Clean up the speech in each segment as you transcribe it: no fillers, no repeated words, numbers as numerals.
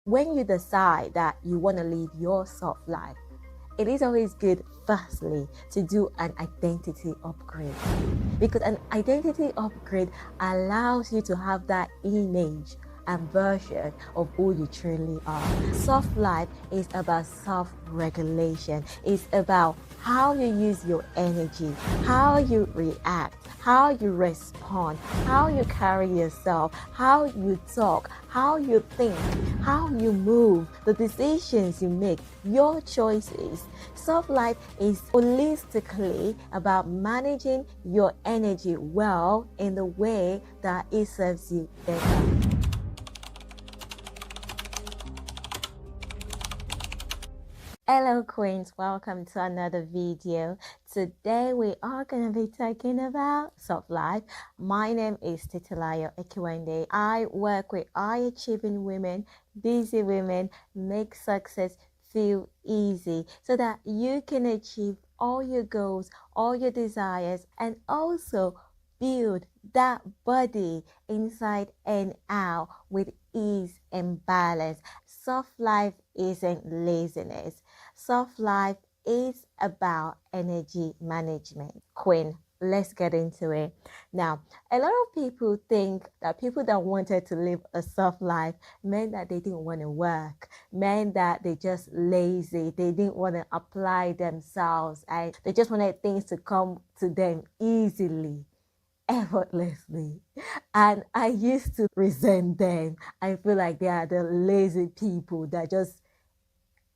When you decide that you want to live your soft life, it is always good, firstly, to do an identity upgrade. Because an identity upgrade allows you to have that image and version of who you truly are. Soft life is about self-regulation. It's about how you use your energy, how you react, how you respond, how you carry yourself, how you talk, how you think, how you move, the decisions you make, your choices. Soft life is holistically about managing your energy well in the way that it serves you better. Hello Queens, welcome to another video. Today we are going to be talking about soft life. My name is Titilayo. I work with high-achieving women, busy women, make success feel easy so that you can achieve all your goals, all your desires, and also build that body inside and out with ease and balance. Soft life isn't laziness. Soft life is about energy management. Queen, let's get into it. Now, a lot of people think that people that wanted to live a soft life meant that they didn't want to work, meant that they just lazy, they didn't want to apply themselves, and they just wanted things to come to them easily, effortlessly. And I used to resent them. I feel like they are the lazy people that just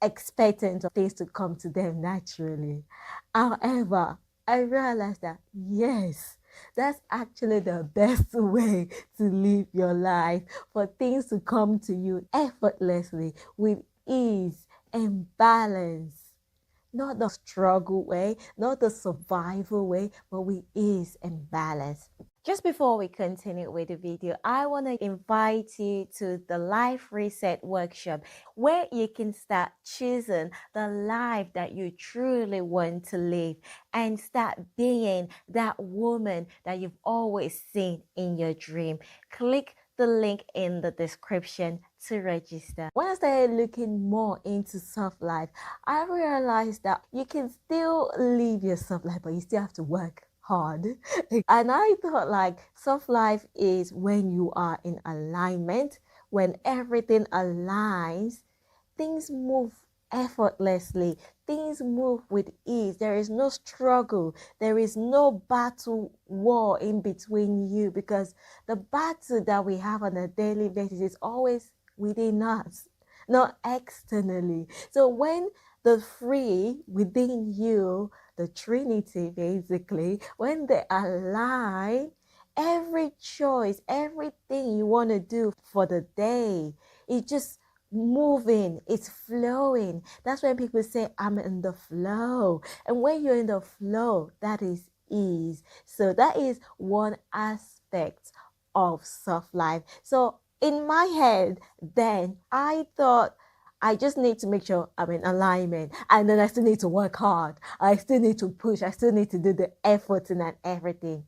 expectant of things to come to them naturally. However, I realized that yes, that's actually the best way to live your life, for things to come to you effortlessly with ease and balance. Not the struggle way, not the survival way, but with ease and balance. Just before we continue with the video, I want to invite you to the Life Reset Workshop, where you can start choosing the life that you truly want to live and start being that woman that you've always seen in your dream. Click the link in the description to register. When I started looking more into soft life, I realized that you can still live your soft life, but you still have to work hard. And I thought like soft life is when you are in alignment, when everything aligns, things move effortlessly, things move with ease. There is no struggle, there is no battle war in between you, because the battle that we have on a daily basis is always within us, not externally. So when the free within you, the Trinity basically, when they align, every choice, everything you want to do for the day, it just moving, it's flowing. That's when people say, I'm in the flow. And when you're in the flow, that is ease. So that is one aspect of soft life. So in my head, then I thought I just need to make sure I'm in alignment, and then I still need to work hard. I still need to push. I still need to do the effort and everything.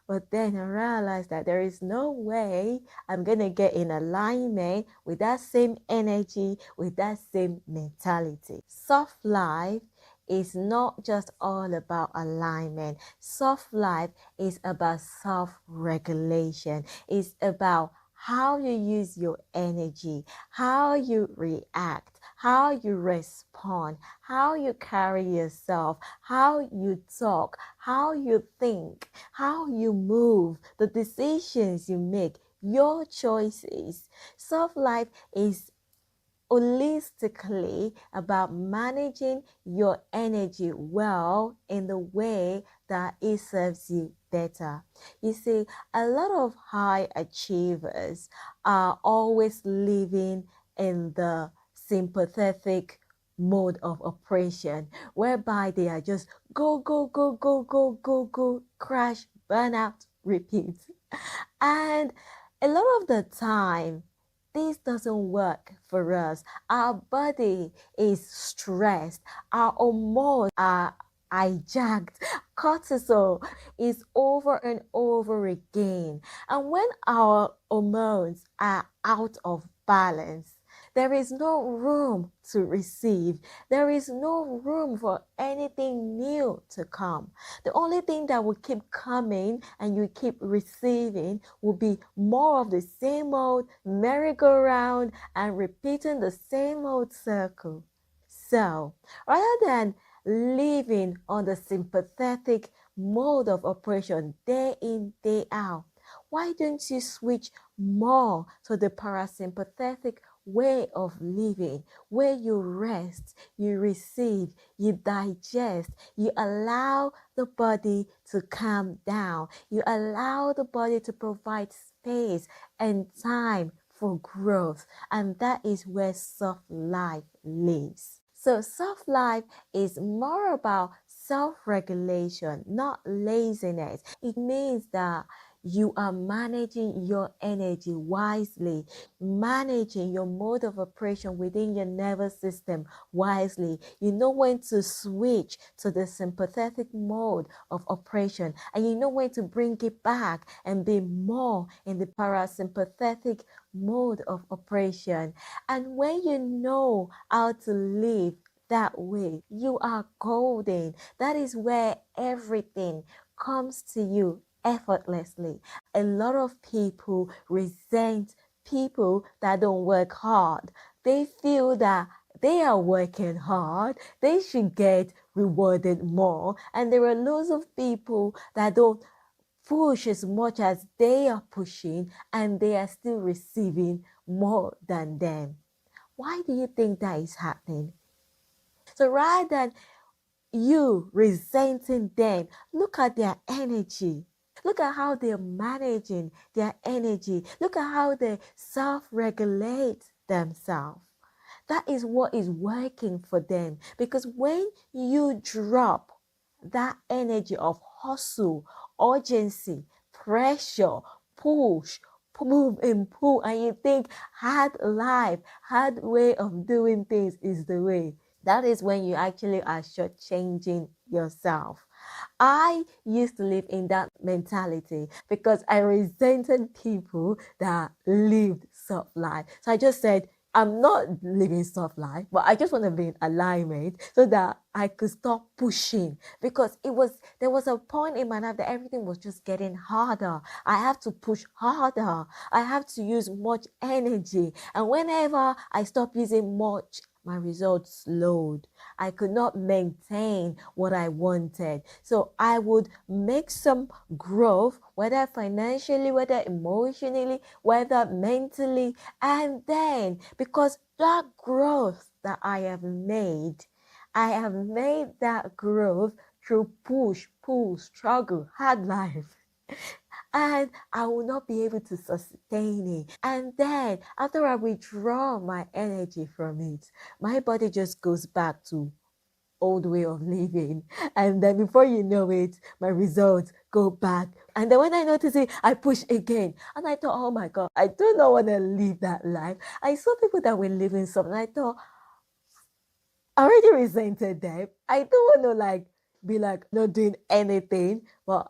But then I realized that there is no way I'm going to get in alignment with that same energy, with that same mentality. Soft life is not just all about alignment. Soft life is about self-regulation. It's about how you use your energy, how you react, how you respond, how you carry yourself, how you talk, how you think, how you move, the decisions you make, your choices. Soft life is holistically about managing your energy well in the way that it serves you better. You see, a lot of high achievers are always living in the sympathetic mode of operation, whereby they are just go, go, go, go, go, go, go, crash, burn out, repeat. And a lot of the time, this doesn't work for us. Our body is stressed. Our hormones are hijacked. Cortisol is over and over again. And when our hormones are out of balance, There is no room to receive. There is no room for anything new to come. The only thing that will keep coming and you keep receiving will be more of the same old merry-go-round and repeating the same old circle. So, rather than living on the sympathetic mode of operation day in, day out, why don't you switch more to the parasympathetic way of living, where you rest, you receive, you digest, you allow the body to calm down, you allow the body to provide space and time for growth, and that is where soft life lives. So soft life is more about self-regulation, not laziness. It means that you are managing your energy wisely, managing your mode of operation within your nervous system wisely. You know when to switch to the sympathetic mode of operation, and you know when to bring it back and be more in the parasympathetic mode of operation. And when you know how to live that way, you are golden. That is where everything comes to you effortlessly. A lot of people resent people that don't work hard. They feel that they are working hard, they should get rewarded more. And there are loads of people that don't push as much as they are pushing, and they are still receiving more than them. Why do you think that is happening? So rather than you resenting them, look at their energy. Look at how they're managing their energy. Look at how they self-regulate themselves. That is what is working for them. Because when you drop that energy of hustle, urgency, pressure, push, move and pull, and you think hard life, hard way of doing things is the way, that is when you actually are shortchanging yourself. I used to live in that mentality because I resented people that lived soft life. So I just said, I'm not living soft life, but I just want to be in alignment so that I could stop pushing, because there was a point in my life that everything was just getting harder. I have to push harder. I have to use much energy. And whenever I stop using much, my results slowed. I could not maintain what I wanted. So I would make some growth, whether financially, whether emotionally, whether mentally. And then, because that growth that I have made that growth through push, pull, struggle, hard life. And I will not be able to sustain it. And then after I withdraw my energy from it, my body just goes back to old way of living. And then before you know it, my results go back. And then when I notice it, I push again. And I thought, oh my God, I do not want to live that life. I saw people that were living something. I thought, I already resented them. I don't want to be not doing anything, but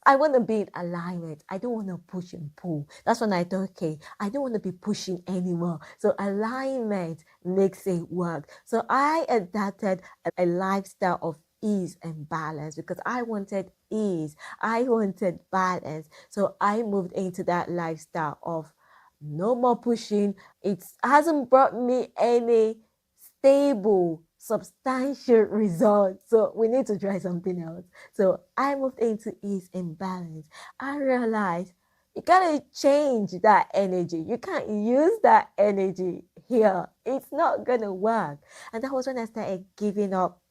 I want to be in alignment. I don't want to push and pull. That's when I thought, okay, I don't want to be pushing anymore. So alignment makes it work. So I adapted a lifestyle of ease and balance because I wanted ease. I wanted balance. So I moved into that lifestyle of no more pushing. It hasn't brought me any stable, substantial results. So we need to try something else. So I moved into ease and balance. I realized you gotta change that energy. You can't use that energy here. It's not gonna work. And that was when I started giving up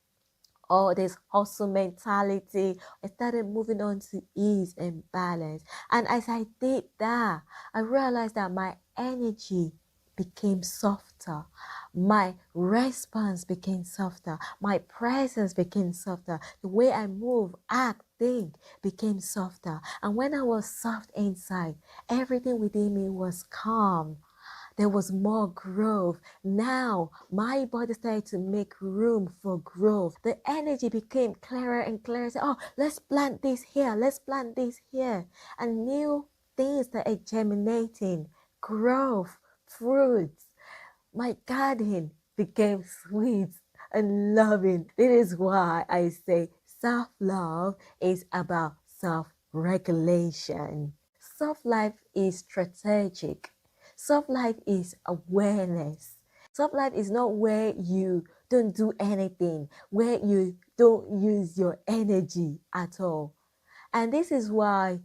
all this hustle mentality. I started moving on to ease and balance. And as I did that, I realized that my energy became softer. My response became softer. My presence became softer. The way I move, act, think became softer. And when I was soft inside, everything within me was calm. There was more growth. Now, my body started to make room for growth. The energy became clearer and clearer. So, oh, let's plant this here. Let's plant this here. And new things started germinating. Growth, fruits. My garden became sweet and loving. This is why I say self-love is about self-regulation. Self-life is strategic. Self-life is awareness. Self-life is not where you don't do anything, where you don't use your energy at all. And this is why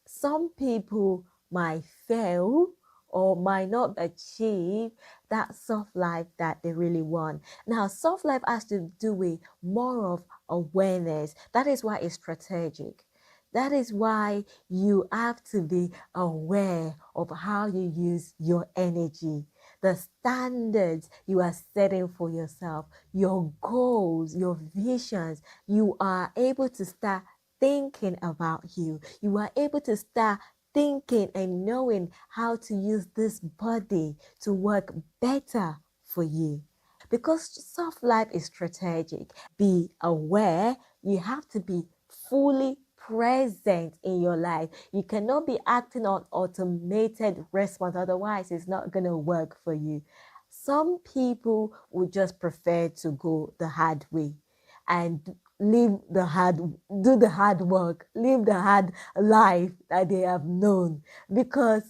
some people might fail or might not achieve that soft life that they really want. Now, soft life has to do with more of awareness. That is why it's strategic. That is why you have to be aware of how you use your energy, the standards you are setting for yourself, your goals, your visions. You are able to start thinking about you. You are able to start thinking and knowing how to use this body to work better for you. Because soft life is strategic, be aware, you have to be fully present in your life. You cannot be acting on automated response, otherwise it's not going to work for you. Some people would just prefer to go the hard way and do the hard work, live the hard life that they have known, because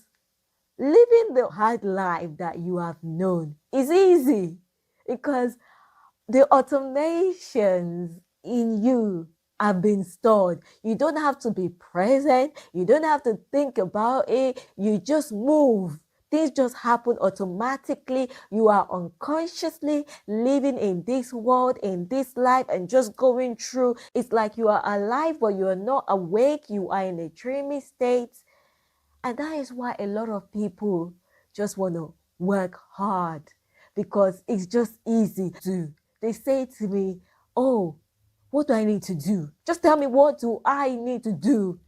living the hard life that you have known is easy, because the automations in you have been stored. You don't have to be present. You don't have to think about it. You just move. Things just happen automatically. You are unconsciously living in this world, in this life, and just going through. It's like you are alive, but you are not awake. You are in a dreamy state. And that is why a lot of people just want to work hard, because it's just easy to. They say to me, oh, what do I need to do? Just tell me, what do I need to do?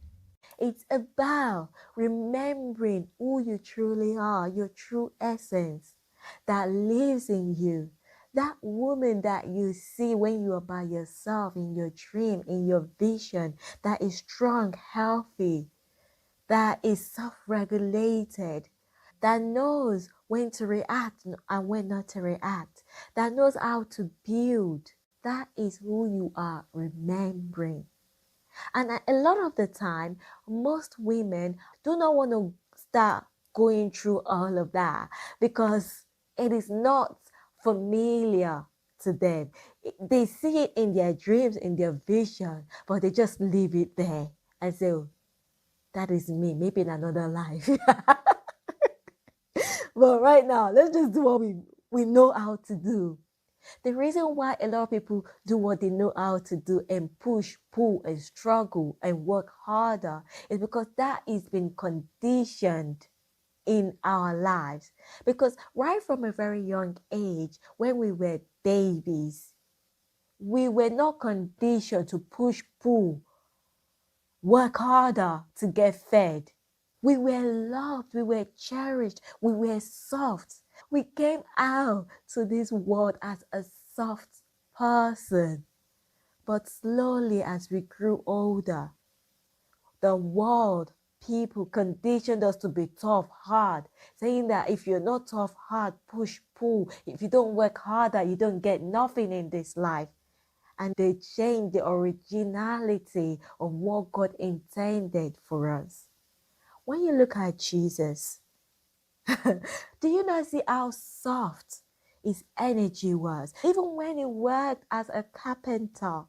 It's about remembering who you truly are, your true essence that lives in you. That woman that you see when you are by yourself, in your dream, in your vision, that is strong, healthy, that is self-regulated, that knows when to react and when not to react, that knows how to build. That is who you are remembering. And a lot of the time, most women do not want to start going through all of that, because it is not familiar to them. They see it in their dreams, in their vision, but they just leave it there and say, oh, that is me, maybe in another life. But right now, let's just do what we know how to do. The reason why a lot of people do what they know how to do and push, pull, and struggle and work harder is because that is been conditioned in our lives. Because right from a very young age, when we were babies, we were not conditioned to push, pull, work harder to get fed. We were loved, we were cherished, we were soft. We came out to this world as a soft person. But slowly, as we grew older, the world, people conditioned us to be tough, hard, saying that if you're not tough, hard, push, pull, if you don't work harder, you don't get nothing in this life. And they changed the originality of what God intended for us. When you look at Jesus, do you not see how soft his energy was? Even when he worked as a carpenter,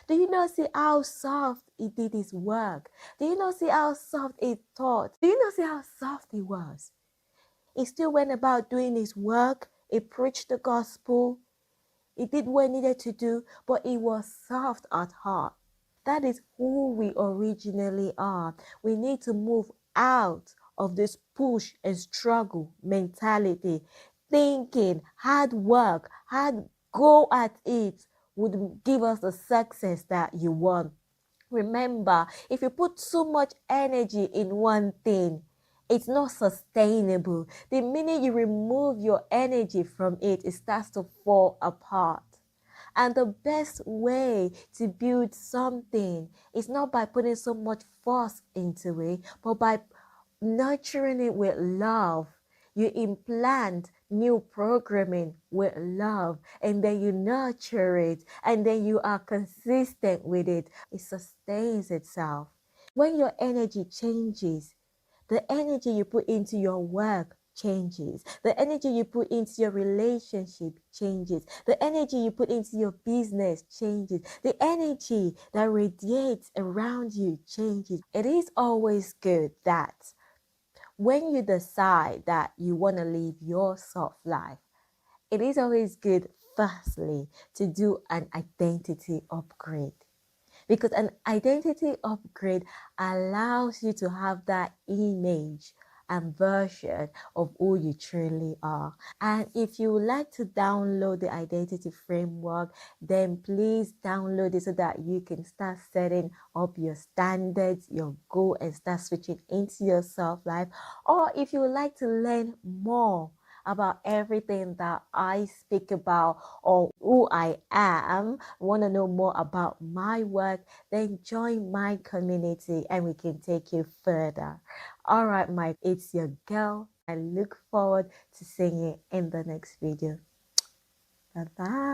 do you not see how soft he did his work? Do you not see how soft he taught? Do you not see how soft he was? He still went about doing his work. He preached the gospel. He did what he needed to do, but he was soft at heart. That is who we originally are. We need to move out of this push and struggle mentality, thinking hard work, hard go at it would give us the success that you want. Remember, if you put so much energy in one thing, it's not sustainable. The minute you remove your energy from it, it starts to fall apart. And the best way to build something is not by putting so much force into it, but by nurturing it with love. You implant new programming with love, and then you nurture it, and then you are consistent with it, it sustains itself. When your energy changes, the energy you put into your work changes. The energy you put into your relationship changes. The energy you put into your business changes. The energy that radiates around you changes. It is always good that when you decide that you want to live your soft life, it is always good, firstly, to do an identity upgrade. Because an identity upgrade allows you to have that image and version of who you truly are. And if you would like to download the identity framework, then please download it so that you can start setting up your standards, your goal, and start switching into your self-life. Or if you would like to learn more about everything that I speak about or who I am, want to know more about my work, then join my community and we can take you further. All right, Mike, it's your girl. I look forward to seeing you in the next video. Bye-bye.